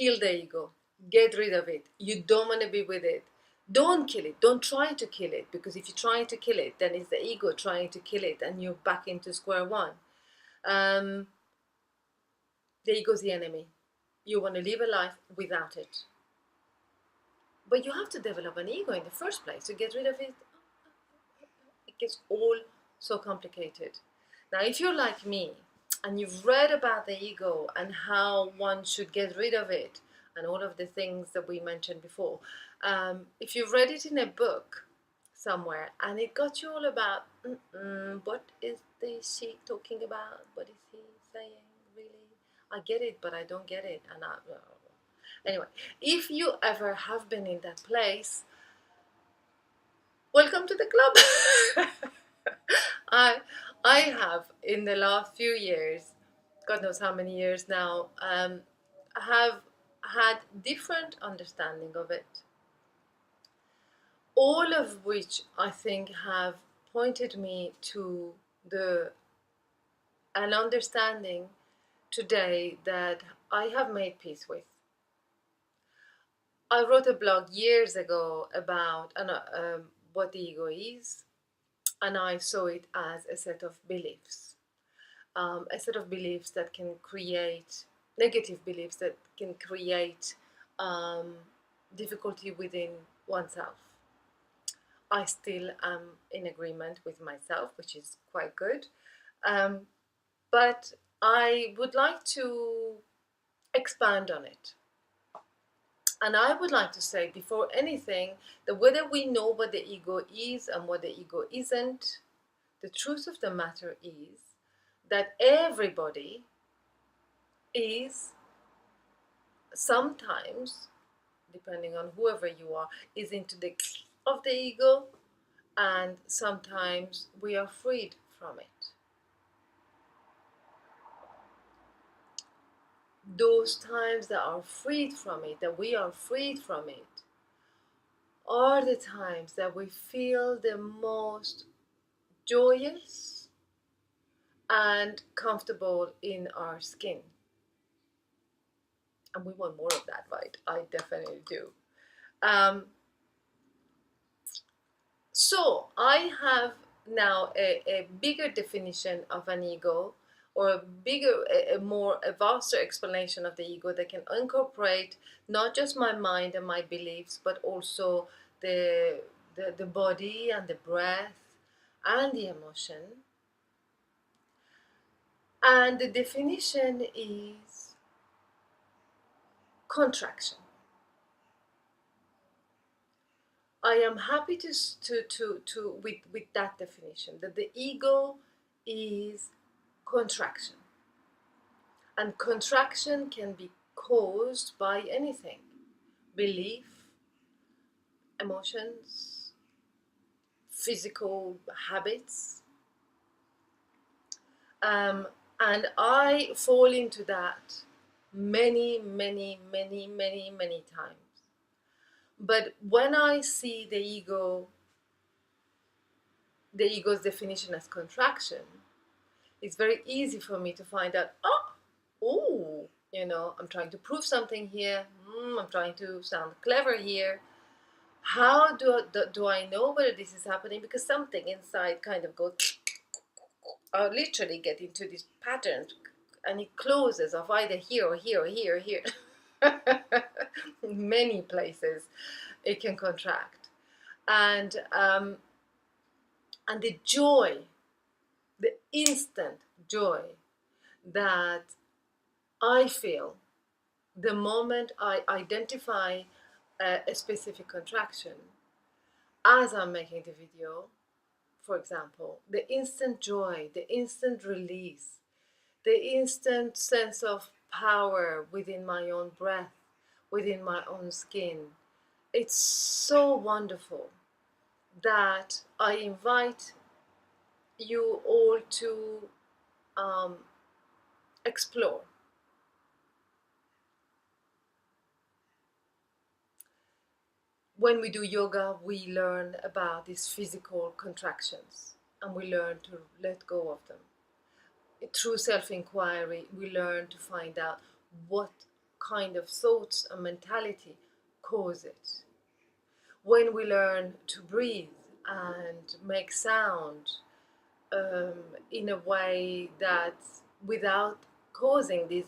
kill the ego, get rid of it. You don't want to be with it. Don't kill it. Don't try to kill it, because if you try to kill it, then it's the ego trying to kill it, and you're back into square one. The ego is the enemy. You want to live a life without it. But you have to develop an ego in the first place. To get rid of it, it gets all so complicated. Now, if you're like me, and you've read about the ego and how one should get rid of it, and all of the things that we mentioned before, if you've read it in a book somewhere and it got you all about, what is she talking about? What is he saying? Really? I get it, but I don't get it. And anyway, if you ever have been in that place, welcome to the club. I have, in the last few years, God knows how many years now, have had different understanding of it, all of which I think have pointed me to an understanding today that I have made peace with. I wrote a blog years ago about what the ego is, and I saw it as a set of beliefs. A set of beliefs that can create negative beliefs that can create difficulty within oneself. I still am in agreement with myself, which is quite good. But I would like to expand on it. And I would like to say, before anything, that whether we know what the ego is and what the ego isn't, the truth of the matter is that everybody is sometimes, depending on whoever you are, is into the of the ego, and sometimes we are freed from it. Those times that are freed from it, that we are freed from it, are the times that we feel the most joyous and comfortable in our skin. And we want more of that, right? I definitely do. So I have now a bigger definition of an ego, or a vaster explanation of the ego that can incorporate not just my mind and my beliefs, but also the body and the breath and the emotion. And the definition is contraction. I am happy with that definition, that the ego is contraction. And contraction can be caused by anything: belief, emotions, physical habits. And I fall into that many times. But when I see the ego's definition as contraction, it's very easy for me to find out, I'm trying to prove something here. I'm trying to sound clever here. How do I know whether this is happening? Because something inside kind of goes, I literally get into these patterns, and it closes off either here or here or here or here. Many places it can contract. And the joy, the instant joy that I feel the moment I identify a specific contraction as I'm making the video, for example, the instant joy, the instant release, the instant sense of power within my own breath, within my own skin, it's so wonderful that I invite you all to explore. When we do yoga, we learn about these physical contractions, and we learn to let go of them. Through self-inquiry, we learn to find out what kind of thoughts and mentality cause it. When we learn to breathe and make sound in a way that without causing these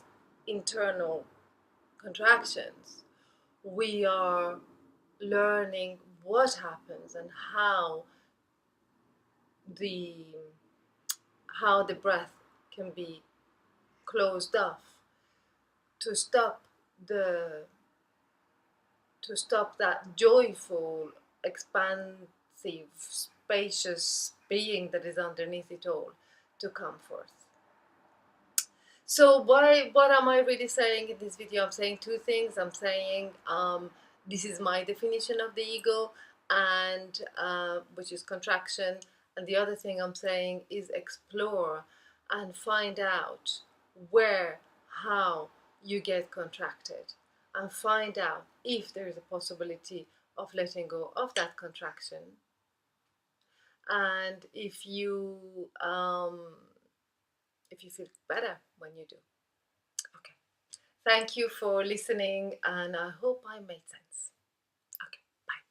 internal contractions, we are learning what happens and the how the breath can be closed off to stop the to stop that joyful, expansive, spacious being that is underneath it all to come forth. So what am I really saying in this video? I'm saying two things. I'm saying this is my definition of the ego, and which is contraction. And the other thing I'm saying is explore and find out where, how you get contracted, and find out if there is a possibility of letting go of that contraction, and if you feel better when you do. Okay. Thank you for listening, and I hope I made sense.